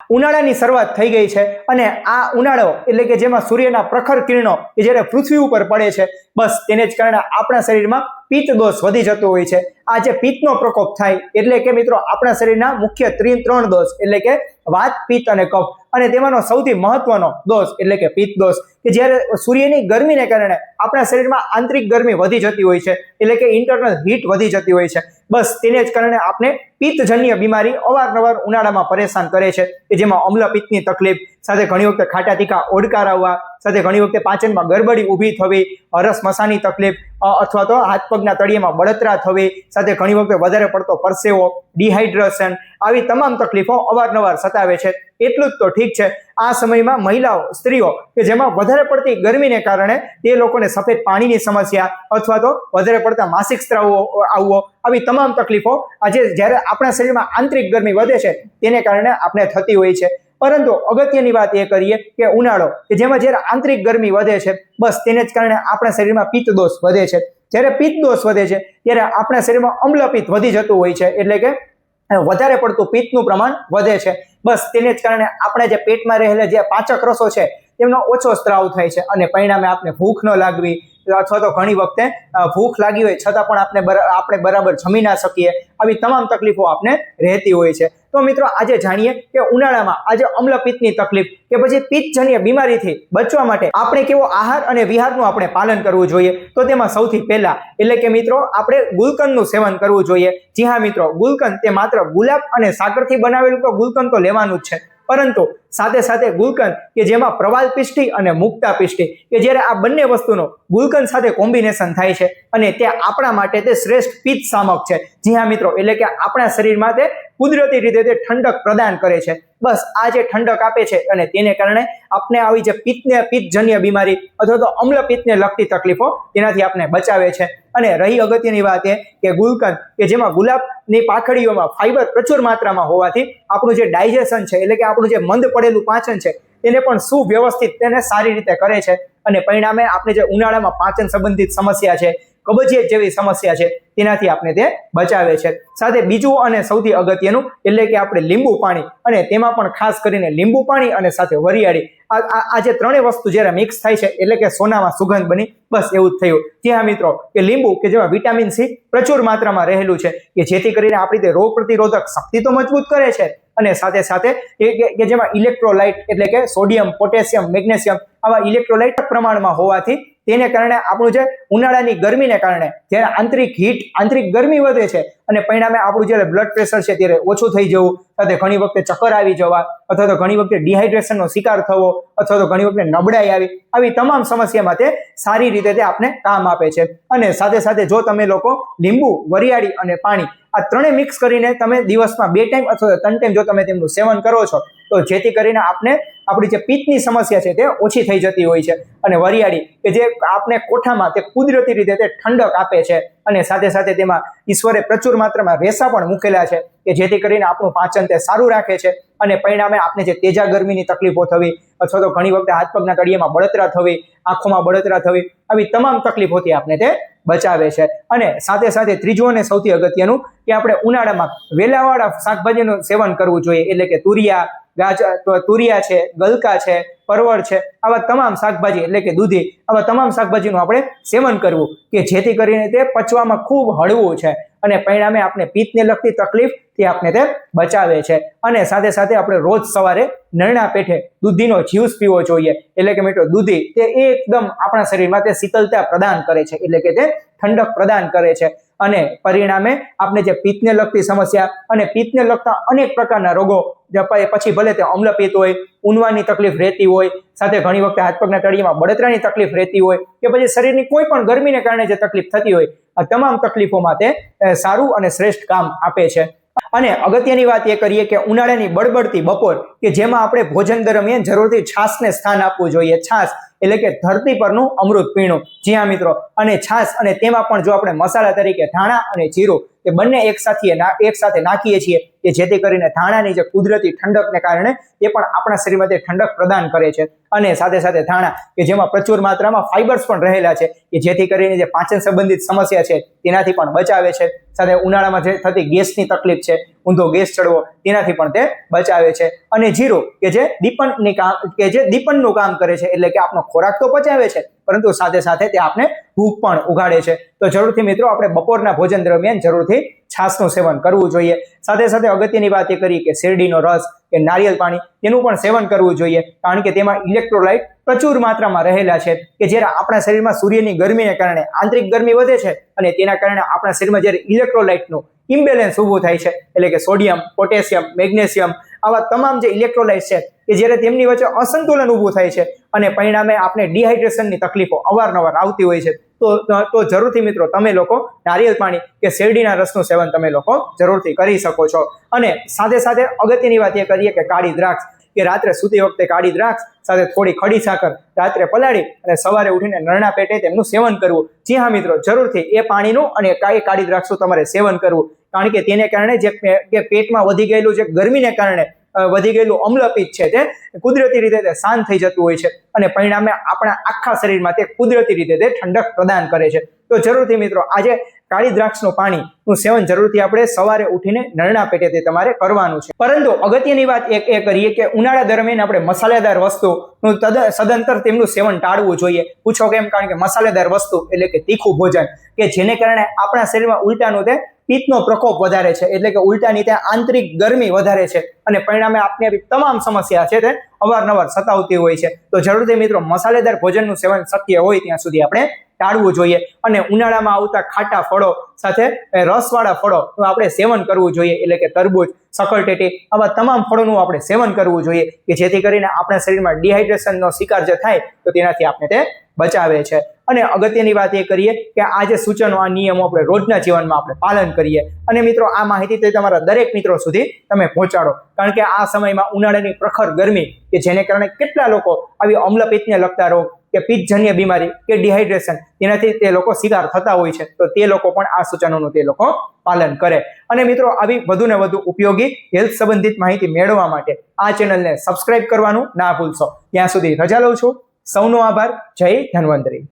ઉનાળાની શરૂઆત થઈ ગઈ છે અને આ ઉનાળો એટલે કે જેમાં સૂર્યના પ્રખર કિરણો કે જ્યારે પૃથ્વી ઉપર પડે છે, બસ તેને જ કારણે આપણા શરીરમાં પિત્ત દોષ વધી જતો હોય છે. આ જે પિત્તનો પ્રકોપ થાય એટલે કે મિત્રો આપણા શરીરના મુખ્ય ત્રણ દોષ એટલે કે વાત, પિત્ત અને કફ, અને તેમાંનો સૌથી મહત્વનો દોષ એટલે કે પિત્ત દોષ, કે જ્યારે સૂર્યની ગરમીને કારણે આપણા શરીરમાં આંતરિક ગરમી વધી જતી હોય છે એટલે કે ઇન્ટરનલ હીટ વધી જતી હોય છે. બસ તેને જ કારણે આપણે પિત્તજન્ય બીમારી અવારનવાર ઉનાળામાં પરેશાન કરે છે, કે જેમાં અમ્લ પિત્તની તકલીફ, સાથે ઘણી વખતે ખાટા તીખા ઓડકાર આવવા, સાથે ઘણી વખતે પાચનમાં ગડબડી ઊભી થવી, હરસ મસાની તકલીફ, અથવા તો હાથ પગના તળિયામાં બળતરા થવી, સાથે ઘણી વખતે વધારે પડતો પરસેવો, ડિહાઇડ્રેશન, આવી તમામ તકલીફો અવારનવાર સતાવે છે. એટલું જ તો ઠીક છે, આ સમયમાં મહિલાઓ, સ્ત્રીઓ કે જેમાં વધારે પડતી ગરમીને કારણે તે લોકોને સફેદ પાણીની સમસ્યા અથવા તો વધારે પડતા માસિક સ્ત્રાવો આવવો, આવી તમામ તકલીફો આજે જ્યારે આપણા શરીરમાં આંતરિક ગરમી વધે છે તેને કારણે આપણે થતી હોય છે. પરંતુ અગત્યની વાત એ કરીએ કે ઉનાળો કે જેમાં જ્યારે આંતરિક ગરમી વધે છે, બસ તેને જ કારણે આપણા શરીરમાં પિત્ત દોષ વધે છે. જ્યારે પિત્ત દોષ વધે છે ત્યારે આપણા શરીરમાં અમ્લપિત્ત વધી જતું હોય છે એટલે કે વધારે પડતું પિત્તનું પ્રમાણ વધે છે. બસ તેને જ કારણે આપણે જે પેટમાં રહેલા જે પાચક રસો છે તેમનો ઓછો સ્ત્રાવ થાય છે અને પરિણામે આપણે ભૂખ ન લાગવી, અથવા તો ઘણી વખતે ભૂખ લાગી હોય છતાં પણ આપણે બરાબર જમી ના શકીએ, આવી તમામ તકલીફો આપણે રહેતી હોય છે. તો મિત્રો આજે જાણીએ કે ઉનાળામાં આજે અમ્લપિત્તની તકલીફ કે પછી પિત્તજન્ય બીમારીથી બચવા માટે આપણે કેવો આહાર અને વિહારનું આપણે પાલન કરવું જોઈએ. તો તેમાં સૌથી પહેલા એટલે કે મિત્રો આપણે ગુલકંદનું સેવન કરવું જોઈએ. જી હા મિત્રો, ગુલકંદ તે માત્ર ગુલાબ અને સાકરથી બનાવેલું તો ગુલકંદ તો લેવાનું જ છે, પરંતુ સાથે સાથે ગુલકંદ કે જેમાં પ્રવાલ પિષ્ટી અને મુક્તા પિષ્ટી કે જ્યારે આ બંને વસ્તુનો ગુલકંદ સાથે કોમ્બિનેશન થાય છે અને તે આપણા માટે તે શ્રેષ્ઠ પિત્ત શામક છે. જી હા મિત્રો, એટલે કે આપણા શરીરમાં તે કુદરતી રીતે તે ઠંડક પ્રદાન કરે છે. બસ આ જે ઠંડક આપે છે અને તેને કારણે આપણે આવી જે પિત્તજન્ય બીમારી અથવા તો અમ્લપિત્તને લગતી તકલીફો તેનાથી આપણે બચાવે છે. અને રહી અગત્યની વાત એ કે ગુલકંદ કે જેમાં ગુલાબની પાંખડીઓમાં ફાઈબર પ્રચુર માત્રામાં હોવાથી આપણું જે ડાયજેશન છે એટલે કે આપણું જે મંદ પડેલું પાચન છે તેને પણ સુવ્યવસ્થિત તેને સારી રીતે કરે છે અને પરિણામે આપણે જે ઉનાળામાં પાચન સંબંધિત સમસ્યા છે, કબજિયાત જેવી સમસ્યા છે તેનાથી આપણે તે બચાવે છે. સાથે બીજું અને સૌથી અગત્યનું એટલે કે આપણે લીંબુ પાણી, અને તેમાં પણ ખાસ કરીને લીંબુ પાણી અને સાથે વરિયાળી, આ જે ત્રણેય વસ્તુ જ્યારે મિક્સ થાય છે એટલે કે સોનામાં સુગંધ બની, બસ એવું જ થયું. જી હા મિત્રો, કે લીંબુ કે જેમાં વિટામિન સી પ્રચુર માત્રામાં રહેલું છે કે જેથી કરીને આપણી તે રોગ પ્રતિરોધક શક્તિ તો મજબૂત કરે છે અને સાથે સાથે કે જેમાં ઇલેક્ટ્રોલાઇટ એટલે કે સોડિયમ, પોટેશિયમ, મેગ્નેશિયમ આવા ઇલેક્ટ્રોલાઇટ પ્રમાણમાં હોવાથી તેને કારણે આપણું જે ઉનાળાની ગરમીને કારણે જ્યારે આંતરિક ગરમી વધે છે અને પરિણામે આપણું જ્યારે બ્લડ પ્રેશર છે ત્યારે ઓછું થઈ જવું, સાથે ઘણી વખતે ચક્કર આવી જવા, અથવા તો ઘણી વખતે ડિહાઇડ્રેશનનો શિકાર થવો, અથવા તો ઘણી વખતે નબળાઈ આવી તમામ સમસ્યામાં તે સારી રીતે તે આપણે કામ આપે છે. અને સાથે સાથે જો તમે લોકો લીંબુ, વરિયાળી અને પાણી આ ત્રણે મિક્સ કરીને તમે દિવસમાં 2 ટાઈમ અથવા 3 ટાઈમ જો તમે તેમનું સેવન કરો છો તો જેથી કરીને આપણી જે પિત્તની સમસ્યા છે તે ઓછી થઈ જતી હોય છે. અને વરિયાળી કે જે આપણે કોઠામાં તે કુદરતી રીતે તે ઠંડક આપે છે અને સાથે સાથે તેમાં ઈશ્વરે પ્રચુર માત્રામાં રેસા પણ મૂકેલા છે કે જેથી કરીને આપણું પાચન તે સારું રાખે છે અને પરિણામે આપણે જે તેજા ગરમીની તકલીફો થવી અથવા તો ઘણી વખતે હાથ પગના તળિયામાં બળતરા થવી, આંખોમાં બળતરા થવી, આવી તમામ તકલીફોથી આપણે તે બચાવે છે. અને સાથે સાથે ત્રીજું અને સૌથી અગત્યનું કે આપણે ઉનાળામાં વેલાવાળા શાકભાજીનું સેવન કરવું જોઈએ એટલે કે તુરિયા છે, ગલકા છે, પરવળ છે, આવા તમામ શાકભાજી એટલે કે દૂધી, આવા તમામ શાકભાજીનું આપણે સેવન કરવું કે જેથી કરીને તે પચવામાં ખૂબ હળવું છે અને પરિણામે આપણે પિત્તને લગતી તકલીફથી આપણે તે બચાવે છે. અને સાથે સાથે આપણે રોજ સવારે નરણા પેઠે દૂધીનો જ્યુસ પીવો જોઈએ એટલે કે મિત્રો દૂધી તે એકદમ આપણા શરીરમાં તે શીતળતા પ્રદાન કરે છે એટલે કે તે ઠંડક પ્રદાન કરે છે અને પરિણામે આપણે જે પિત્તને લગતી સમસ્યા અને પિત્તને લગતા અનેક પ્રકારના રોગો પછી ભલે તે અમ્લપિત્ત હોય, ઊનવાની તકલીફ રહેતી હોય, સાથે ઘણી વખતે હાથ પગના તળિયામાં બળતરાની તકલીફ રહેતી હોય કે પછી શરીરની કોઈ પણ ગરમીને કારણે જે તકલીફ થતી હોય, આ તમામ તકલીફોમાં તે સારું અને શ્રેષ્ઠ કામ આપે છે. અને અગત્યની વાત એ કરીએ કે ઉનાળાની બળબડતી બપોર કે જેમાં આપણે ભોજન દરમિયાન જરૂરથી છાશને સ્થાન આપવું જોઈએ. છાશ એટલે કે ધરતી પરનું અમૃત પીણું. જી હા મિત્રો, અને છાશ અને તેમાં પણ જો આપણે મસાલા તરીકે ધાણા અને જીરું એ બંને એક સાથે નાખીએ છીએ કે જેથી કરીને ધાણાની જે કુદરતી ઠંડકને કારણે એ પણ આપણા શરીરમાં તે ઠંડક પ્રદાન કરે છે. અને સાથે સાથે ધાણા કે જેમાં પ્રચુર માત્રામાં ફાઇબર્સ પણ રહેલા છે કે જેથી કરીને જે પાચન સંબંધિત સમસ્યા છે તેનાથી પણ બચાવે છે. સાથે ઉનાળામાં જે થતી ગેસની તકલીફ છે, ઊંધો ગેસ ચડવો, તેનાથી પણ તે બચાવે છે. અને જીરું કે જે દીપનનું કામ કરે છે, એટલે કે આપણો ખોરાક તો પચાવે છે પરંતુ સાથે સાથે તે આપણે ભૂખ પણ ઉગાડે છે. તો જરૂરથી મિત્રો આપણે બપોરના ભોજન દરમિયાન જરૂરથી છાશનું સેવન કરવું જોઈએ. સાથે સાથે અગત્યની વાત એ કરી કે શેરડીનો રસ કે નારિયેળ પાણી તેનું પણ સેવન કરવું જોઈએ, કારણ કે તેમાં ઇલેક્ટ્રોલાઇટ પ્રચુર માત્રામાં રહેલા છે કે જ્યારે આપણા શરીરમાં સૂર્યની ગરમીને કારણે આંતરિક ગરમી વધે છે અને તેના કારણે આપણા શરીરમાં જ્યારે ઇલેક્ટ્રોલાઇટનું ઇમ્બેલેન્સ ઊભું થાય છે, એટલે કે સોડિયમ, પોટેશિયમ, મેગ્નેશિયમ આવા તમામ જે ઇલેક્ટ્રોલાઇટ છે કે જ્યારે તેમની વચ્ચે અસંતુલન ઊભું થાય છે અને પરિણામે આપણે ડિહાઇડ્રેશનની તકલીફો અવારનવાર આવતી હોય છે. તો જરૂરથી મિત્રો તમે લોકો નારિયેળ પાણી કે શેરડીના રસનું સેવન તમે લોકો જરૂરથી કરી શકો છો. અને સાથે સાથે અગત્યની વાત એ કરીએ કે કાળી દ્રાક્ષ કે રાત્રે સૂતી વખતે કાળી દ્રાક્ષ સાથે થોડી ખડી સાકર રાત્રે પલાળી અને સવારે ઉઠીને નરણા પેટે તેમનું સેવન કરવું. જી હા મિત્રો, જરૂરથી એ પાણીનું અને કાળી દ્રાક્ષનું તમારે સેવન કરવું, કારણ કે તેને કારણે જે પેટમાં વધી ગયેલું જે ગરમીને કારણે વધી ગયેલું અમ્લપિત્ત છે તે કુદરતી રીતે તે શાંત થઈ જતું હોય છે અને પરિણામે આપણા આખા શરીરમાં તે કુદરતી રીતે તે ઠંડક પ્રદાન કરે છે. તો જરૂરથી મિત્રો આજે કાળી દ્રાક્ષનું પાણીનું સેવન જરૂરથી આપણે સવારે ઉઠીને નરણા પેટે તે તમારે કરવાનું છે. પરંતુ અગત્યની વાત એ કરીએ કે ઉનાળા દરમિયાન આપણે મસાલેદાર વસ્તુનું સદંતર તેમનું સેવન ટાળવું જોઈએ. પૂછો કેમ? કારણ કે મસાલેદાર વસ્તુ એટલે કે તીખું ભોજન કે જેને કારણે આપણા શરીરમાં ઉલટાનું તે પિત્તનો પ્રકોપ વધારે છે, એટલે કે ઉલટાની ત્યાં આંતરિક ગરમી વધારે છે અને પરિણામે આપને તમામ સમસ્યા છે તે અવારનવાર સતાવતી હોય છે. તો જરૂરથી મિત્રો મસાલેદાર ભોજનનું સેવન શક્ય હોય ત્યાં સુધી આપણે ટાળવું જોઈએ. અને ઉનાળામાં આવતા ખાટા ફળો સાથે રસવાળા ફળોનું આપણે સેવન કરવું જોઈએ, એટલે કે તરબૂચ, સકરટેટી આવા તમામ ફળોનું આપણે સેવન કરવું જોઈએ કે જેથી કરીને આપણા શરીરમાં ડિહાઇડ્રેશનનો શિકાર જે થાય તો તેનાથી આપણે તે બચાવે છે. અને અગત્યની વાત એ કરીએ કે આ જે સૂચનો, આ નિયમો આપણે રોજના જીવનમાં આપણે પાલન કરીએ. અને મિત્રો આ માહિતી તે તમારા દરેક મિત્રો સુધી તમે પહોંચાડો, કારણ કે આ સમયમાં ઉનાળાની પ્રખર ગરમી કે જેને કારણે કેટલા લોકો આવી અમ્લપિત્તને લગતા રોગ કે પિત્તજન્ય બીમારી કે ડિહાઇડ્રેશન તેનાથી તે લોકો શિકાર થતા હોય છે. તો તે લોકો પણ આ સૂચનોનું તે લોકો પાલન કરે. અને મિત્રો આવી વધુ ને વધુ ઉપયોગી હેલ્થ સંબંધિત માહિતી મેળવવા માટે આ ચેનલને સબસ્ક્રાઇબ કરવાનું ના ભૂલશો. ત્યાં સુધી રજા લઉં છું. સૌનો આભાર. જય ધન્વંતરી.